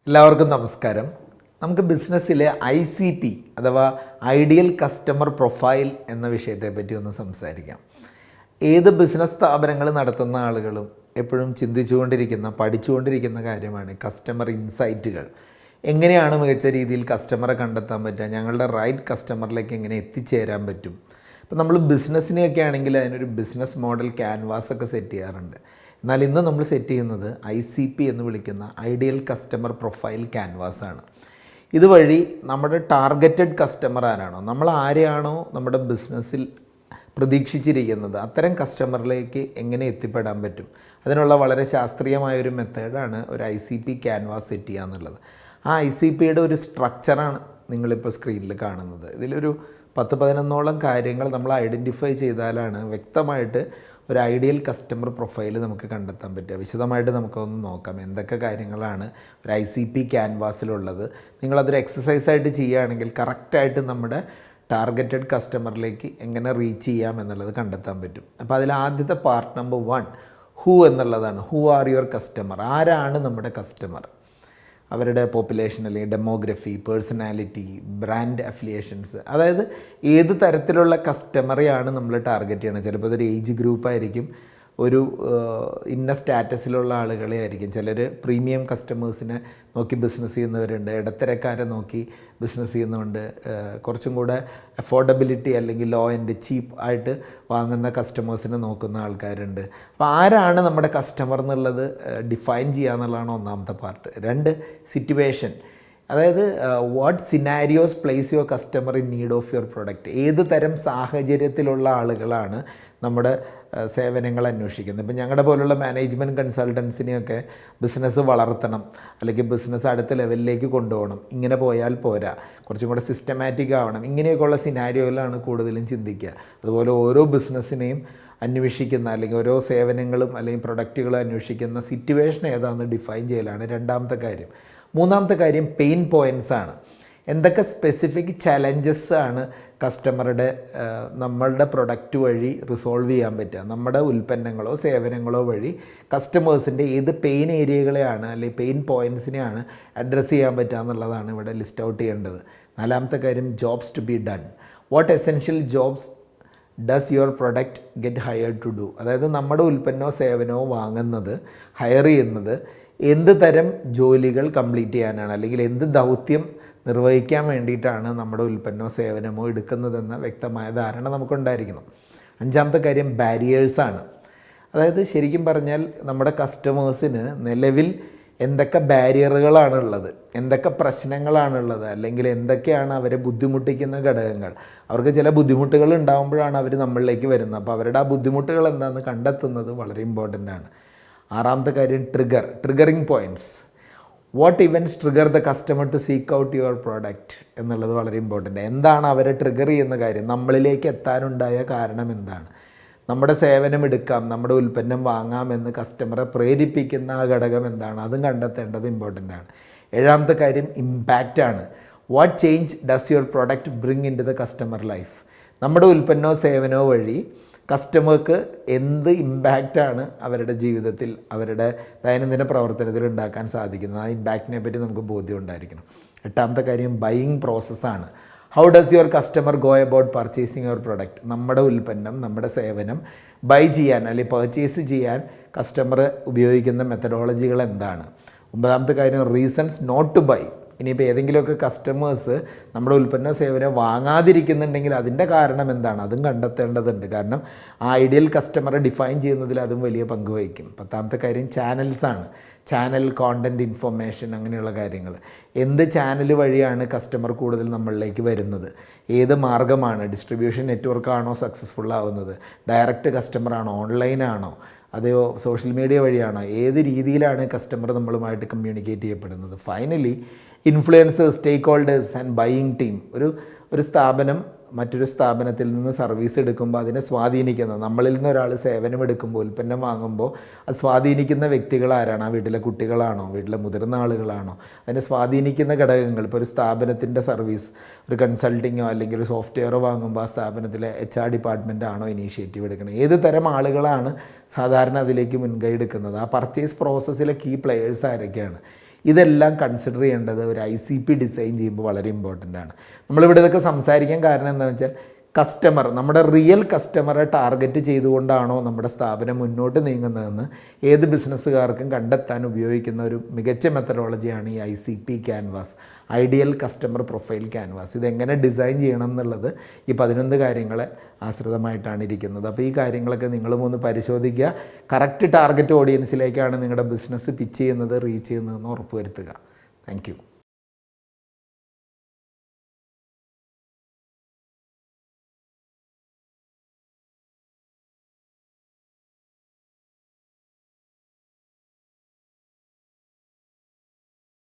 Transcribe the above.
എല്ലാവർക്കും നമസ്കാരം. നമുക്ക് ബിസിനസ്സിലെ ICP അഥവാ ഐഡിയൽ കസ്റ്റമർ പ്രൊഫൈൽ എന്ന വിഷയത്തെപ്പറ്റി ഒന്ന് സംസാരിക്കാം. ഏത് ബിസിനസ് സ്ഥാപനങ്ങൾ നടത്തുന്ന ആളുകളും എപ്പോഴും പഠിച്ചുകൊണ്ടിരിക്കുന്ന കാര്യമാണ് കസ്റ്റമർ ഇൻസൈറ്റുകൾ. എങ്ങനെയാണ് മികച്ച രീതിയിൽ കസ്റ്റമറെ കണ്ടെത്താൻ പറ്റുക, ഞങ്ങളുടെ റൈറ്റ് കസ്റ്റമറിലേക്ക് എങ്ങനെ എത്തിച്ചേരാൻ പറ്റും. ഇപ്പോൾ നമ്മൾ ബിസിനസ്സിനെയൊക്കെ ആണെങ്കിൽ അതിനൊരു ബിസിനസ് മോഡൽ ക്യാൻവാസൊക്കെ സെറ്റ് ചെയ്യാറുണ്ട്. എന്നാൽ ഇന്ന് നമ്മൾ സെറ്റ് ചെയ്യുന്നത് ICP എന്ന് വിളിക്കുന്ന ഐഡിയൽ കസ്റ്റമർ പ്രൊഫൈൽ ക്യാൻവാസാണ്. ഇതുവഴി നമ്മുടെ ടാർഗറ്റഡ് കസ്റ്റമർ ആരാണോ, നമ്മൾ ആരെയാണോ നമ്മുടെ ബിസിനസ്സിൽ പ്രതീക്ഷിച്ചിരിക്കുന്നത് അത്തരം കസ്റ്റമറിലേക്ക് എങ്ങനെ എത്തിപ്പെടാൻ പറ്റും, അതിനുള്ള വളരെ ശാസ്ത്രീയമായൊരു മെത്തേഡാണ് ഒരു ICP ക്യാൻവാസ് സെറ്റ് ചെയ്യുക എന്നുള്ളത്. ആ ICPയുടെ ഒരു സ്ട്രക്ചറാണ് നിങ്ങളിപ്പോൾ സ്ക്രീനിൽ കാണുന്നത്. ഇതിലൊരു 10-11ഓളം കാര്യങ്ങൾ നമ്മൾ ഐഡൻറ്റിഫൈ ചെയ്താലാണ് വ്യക്തമായിട്ട് ഒരു ഐഡിയൽ കസ്റ്റമർ പ്രൊഫൈൽ നമുക്ക് കണ്ടെത്താൻ പറ്റുക. വിശദമായിട്ട് നമുക്കൊന്ന് നോക്കാം എന്തൊക്കെ കാര്യങ്ങളാണ് ഒരു ICP ക്യാൻവാസിലുള്ളത്. നിങ്ങളതൊരു എക്സസൈസായിട്ട് ചെയ്യുകയാണെങ്കിൽ കറക്റ്റായിട്ട് നമ്മുടെ ടാർഗറ്റഡ് കസ്റ്റമറിലേക്ക് എങ്ങനെ റീച്ച് ചെയ്യാം എന്നുള്ളത് കണ്ടെത്താൻ പറ്റും. അപ്പോൾ അതിൽ ആദ്യത്തെ പാർട്ട് നമ്പർ 1 ഹൂ എന്നുള്ളതാണ്. ഹൂ ആർ യുവർ കസ്റ്റമർ, ആരാണ് നമ്മുടെ കസ്റ്റമർ, അവരുടെ പോപ്പുലേഷൻ അല്ലെങ്കിൽ ഡെമോഗ്രഫി, പേഴ്സണാലിറ്റി, ബ്രാൻഡ് അഫിലിയേഷൻസ്, അതായത് ഏത് തരത്തിലുള്ള കസ്റ്റമറെയാണ് നമ്മൾ ടാർഗറ്റ് ചെയ്യണം. ചിലപ്പോൾ അതൊരു ഏജ് ഗ്രൂപ്പായിരിക്കും, ഒരു ഇന്ന സ്റ്റാറ്റസിലുള്ള ആളുകളെ ആയിരിക്കും. ചിലർ പ്രീമിയം കസ്റ്റമേഴ്സിനെ നോക്കി ബിസിനസ് ചെയ്യുന്നവരുണ്ട്, ഇടത്തരക്കാരെ നോക്കി ബിസിനസ് ചെയ്യുന്നവരുണ്ട്, കുറച്ചും കൂടെ അഫോർഡബിലിറ്റി അല്ലെങ്കിൽ ലോ ആൻഡ് ചീപ്പ് ആയിട്ട് വാങ്ങുന്ന കസ്റ്റമേഴ്സിനെ നോക്കുന്ന ആൾക്കാരുണ്ട്. അപ്പോൾ ആരാണ് നമ്മുടെ കസ്റ്റമർ എന്നുള്ളത് ഡിഫൈൻ ചെയ്യുക എന്നുള്ളതാണ് ഒന്നാമത്തെ പാർട്ട്. 2 സിറ്റുവേഷൻ, അതായത് what scenarios place your customer in need of your product. ഏത് തരം സാഹചര്യത്തിലുള്ള ആളുകളാണ് നമ്മുടെ സേവനങ്ങൾ അന്വേഷിക്കുന്നത്. ഇപ്പം ഞങ്ങളുടെ പോലുള്ള മാനേജ്മെൻറ്റ് കൺസൾട്ടൻസിനെയൊക്കെ ബിസിനസ് വളർത്തണം അല്ലെങ്കിൽ ബിസിനസ് അടുത്ത ലെവലിലേക്ക് കൊണ്ടുപോകണം, ഇങ്ങനെ പോയാൽ പോരാ, കുറച്ചും കൂടെ സിസ്റ്റമാറ്റിക് ആവണം, ഇങ്ങനെയൊക്കെയുള്ള സിനാരിയോയിലാണ് കൂടുതലും ചിന്തിക്കുക. അതുപോലെ ഓരോ ബിസിനസ്സിനെയും അന്വേഷിക്കുന്ന അല്ലെങ്കിൽ ഓരോ സേവനങ്ങളും അല്ലെങ്കിൽ പ്രൊഡക്റ്റുകളും അന്വേഷിക്കുന്ന സിറ്റുവേഷൻ ഏതാണെന്ന് ഡിഫൈൻ ചെയ്യലാണ് രണ്ടാമത്തെ കാര്യം. മൂന്നാമത്തെ കാര്യം പെയിൻ പോയിൻറ്റ്സ് ആണ്. എന്തൊക്കെ സ്പെസിഫിക് ചലഞ്ചസ് ആണ് കസ്റ്റമറുടെ നമ്മളുടെ പ്രൊഡക്റ്റ് വഴി റിസോൾവ് ചെയ്യാൻ പറ്റുക, നമ്മുടെ ഉൽപ്പന്നങ്ങളോ സേവനങ്ങളോ വഴി കസ്റ്റമേഴ്സിൻ്റെ ഏത് പെയിൻ ഏരിയകളെയാണ് അല്ലെങ്കിൽ പെയിൻ പോയിൻറ്റ്സിനെയാണ് അഡ്രസ്സ് ചെയ്യാൻ പറ്റുക എന്നുള്ളതാണ് ഇവിടെ ലിസ്റ്റ് ഔട്ട് ചെയ്യേണ്ടത്. നാലാമത്തെ കാര്യം jobs to be done. What essential jobs does your product get hired to do. അതായത് നമ്മുടെ ഉൽപ്പന്നമോ സേവനമോ വാങ്ങുന്നത്, ഹയർ ചെയ്യുന്നത് എന്ത് തരം ജോലികൾ കംപ്ലീറ്റ് ചെയ്യാനാണ് അല്ലെങ്കിൽ എന്ത് ദൗത്യം നിർവഹിക്കാൻ വേണ്ടിയിട്ടാണ് നമ്മുടെ ഉൽപ്പന്നമോ സേവനമോ എടുക്കുന്നതെന്ന വ്യക്തമായ ധാരണ നമുക്കുണ്ടായിരിക്കണം. അഞ്ചാമത്തെ കാര്യം ബാരിയേഴ്സാണ്. അതായത് ശരിക്കും പറഞ്ഞാൽ നമ്മുടെ കസ്റ്റമേഴ്സിന് നിലവിൽ എന്തൊക്കെ ബാരിയറുകളാണുള്ളത്, എന്തൊക്കെ പ്രശ്നങ്ങളാണുള്ളത്, അല്ലെങ്കിൽ എന്തൊക്കെയാണ് അവരെ ബുദ്ധിമുട്ടിക്കുന്ന ഘടകങ്ങൾ. അവർക്ക് ചില ബുദ്ധിമുട്ടുകൾ ഉണ്ടാകുമ്പോഴാണ് അവർ നമ്മളിലേക്ക് വരുന്നത്. അപ്പോൾ അവരുടെ ആ ബുദ്ധിമുട്ടുകൾ എന്താണെന്ന് കണ്ടെത്തുന്നത് വളരെ ഇമ്പോർട്ടൻ്റ് ആണ്. ആറാമത്തെ കാര്യം triggering points. What events trigger the customer to seek out your product എന്നുള്ളത് വളരെ ഇമ്പോർട്ടൻ്റ്. എന്താണ് അവരെ ട്രിഗർ ചെയ്യുന്ന കാര്യം, നമ്മളിലേക്ക് എത്താനുണ്ടായ കാരണം എന്താണ്, നമ്മുടെ സേവനം എടുക്കാം, നമ്മുടെ ഉൽപ്പന്നം വാങ്ങാമെന്ന് കസ്റ്റമറെ പ്രേരിപ്പിക്കുന്ന ആ ഘടകം എന്താണ്, അതും കണ്ടെത്തേണ്ടത് ഇമ്പോർട്ടൻ്റ് ആണ്. ഏഴാമത്തെ കാര്യം ഇമ്പാക്റ്റ് ആണ്. What change does your product bring in to the customer life. നമ്മുടെ ഉൽപ്പന്നമോ സേവനമോ വഴി കസ്റ്റമർക്ക് എന്ത് ഇമ്പാക്റ്റാണ് അവരുടെ ജീവിതത്തിൽ, അവരുടെ ദൈനംദിന പ്രവർത്തനത്തിൽ ഉണ്ടാക്കാൻ സാധിക്കുന്നത്. ആ ഇമ്പാക്റ്റിനെ പറ്റി നമുക്ക് ബോധ്യം ഉണ്ടായിരിക്കണം. എട്ടാമത്തെ കാര്യം ബൈയിങ് പ്രോസസ്സാണ്. How does your customer go about purchasing your product. നമ്മുടെ ഉൽപ്പന്നം, നമ്മുടെ സേവനം ബൈ ചെയ്യാൻ അല്ലെങ്കിൽ പർച്ചേസ് ചെയ്യാൻ കസ്റ്റമർ ഉപയോഗിക്കുന്ന മെത്തഡോളജികൾ എന്താണ്. ഒമ്പതാമത്തെ കാര്യം റീസൺസ് നോട്ട് ടു ബൈ. ഇനിയിപ്പോൾ ഏതെങ്കിലുമൊക്കെ കസ്റ്റമേഴ്സ് നമ്മുടെ ഉൽപ്പന്ന സേവനം വാങ്ങാതിരിക്കുന്നുണ്ടെങ്കിൽ അതിൻ്റെ കാരണം എന്താണ്, അതും കണ്ടെത്തേണ്ടതുണ്ട്. കാരണം ആ ഐഡിയൽ കസ്റ്റമറെ ഡിഫൈൻ ചെയ്യുന്നതിൽ അതും വലിയ പങ്ക് വഹിക്കും. പത്താമത്തെ കാര്യം ചാനൽസാണ്. ചാനൽ, കോണ്ടൻറ്റ്, ഇൻഫർമേഷൻ, അങ്ങനെയുള്ള കാര്യങ്ങൾ. എന്ത് ചാനൽ വഴിയാണ് കസ്റ്റമർ കൂടുതൽ നമ്മളിലേക്ക് വരുന്നത്, ഏത് മാർഗ്ഗമാണ്, ഡിസ്ട്രിബ്യൂഷൻ നെറ്റ്വർക്കാണോ സക്സസ്ഫുൾ ആവുന്നത്, ഡയറക്റ്റ് കസ്റ്റമറാണോ, ഓൺലൈനാണോ, അതെയോ സോഷ്യൽ മീഡിയ വഴിയാണോ, ഏത് രീതിയിലാണ് കസ്റ്റമർ നമ്മളുമായിട്ട് കമ്മ്യൂണിക്കേറ്റ് ചെയ്യപ്പെടുന്നത്. Finally influencers, stakeholders and buying team. ഒരു സ്ഥാപനം മറ്റൊരു സ്ഥാപനത്തിൽ നിന്ന് സർവീസ് എടുക്കുമ്പോൾ അതിനെ സ്വാധീനിക്കുന്ന, നമ്മളിൽ നിന്ന് ഒരാൾ സേവനം എടുക്കുമ്പോൾ, ഉൽപ്പന്നം വാങ്ങുമ്പോൾ അത് സ്വാധീനിക്കുന്ന വ്യക്തികൾ ആരാണ്? ആ വീട്ടിലെ കുട്ടികളാണോ, വീട്ടിലെ മുതിർന്ന ആളുകളാണോ? അതിനെ സ്വാധീനിക്കുന്ന ഘടകങ്ങൾ. ഇപ്പോൾ ഒരു സ്ഥാപനത്തിൻ്റെ സർവീസ്, ഒരു കൺസൾട്ടിങ്ങോ അല്ലെങ്കിൽ ഒരു സോഫ്റ്റ്വെയറോ വാങ്ങുമ്പോൾ ആ സ്ഥാപനത്തിലെ HR ഡിപ്പാർട്ട്മെൻ്റ് ആണോ ഇനീഷ്യേറ്റീവ് എടുക്കുന്നത്? ഏത് തരം ആളുകളാണ് സാധാരണ അതിലേക്ക് മുൻകൈ എടുക്കുന്നത്? ആ പർച്ചേസ് പ്രോസസ്സിലെ കീ പ്ലെയേഴ്സ് ആരൊക്കെയാണ്? ഇതെല്ലാം കൺസിഡർ ചെയ്യേണ്ടത് ഒരു ICP ഡിസൈൻ ചെയ്യുമ്പോൾ വളരെ ഇമ്പോർട്ടൻ്റ് ആണ്. നമ്മളിവിടെ ഇതൊക്കെ സംസാരിക്കാൻ കാരണം എന്താണെന്ന് വെച്ചാൽ കസ്റ്റമർ, നമ്മുടെ റിയൽ കസ്റ്റമറെ ടാർഗറ്റ് ചെയ്തുകൊണ്ടാണോ നമ്മുടെ സ്ഥാപനം മുന്നോട്ട് നീങ്ങുന്നതെന്ന് ഏത് ബിസിനസ്സുകാർക്കും കണ്ടെത്താൻ ഉപയോഗിക്കുന്ന ഒരു മികച്ച മെത്തഡോളജിയാണ് ഈ ICP canvas, ideal customer profile canvas. ഇതെങ്ങനെ ഡിസൈൻ ചെയ്യണം എന്നുള്ളത് ഈ 11 കാര്യങ്ങളെ ആശ്രിതമായിട്ടാണ് ഇരിക്കുന്നത്. അപ്പോൾ ഈ കാര്യങ്ങളൊക്കെ നിങ്ങളും ഒന്ന് പരിശോധിക്കുക. കറക്റ്റ് ടാർഗറ്റ് ഓഡിയൻസിലേക്കാണ് നിങ്ങളുടെ ബിസിനസ് പിച്ച് ചെയ്യുന്നത്, റീച്ച് ചെയ്യുന്നതെന്ന് ഉറപ്പുവരുത്തുക. Thank you.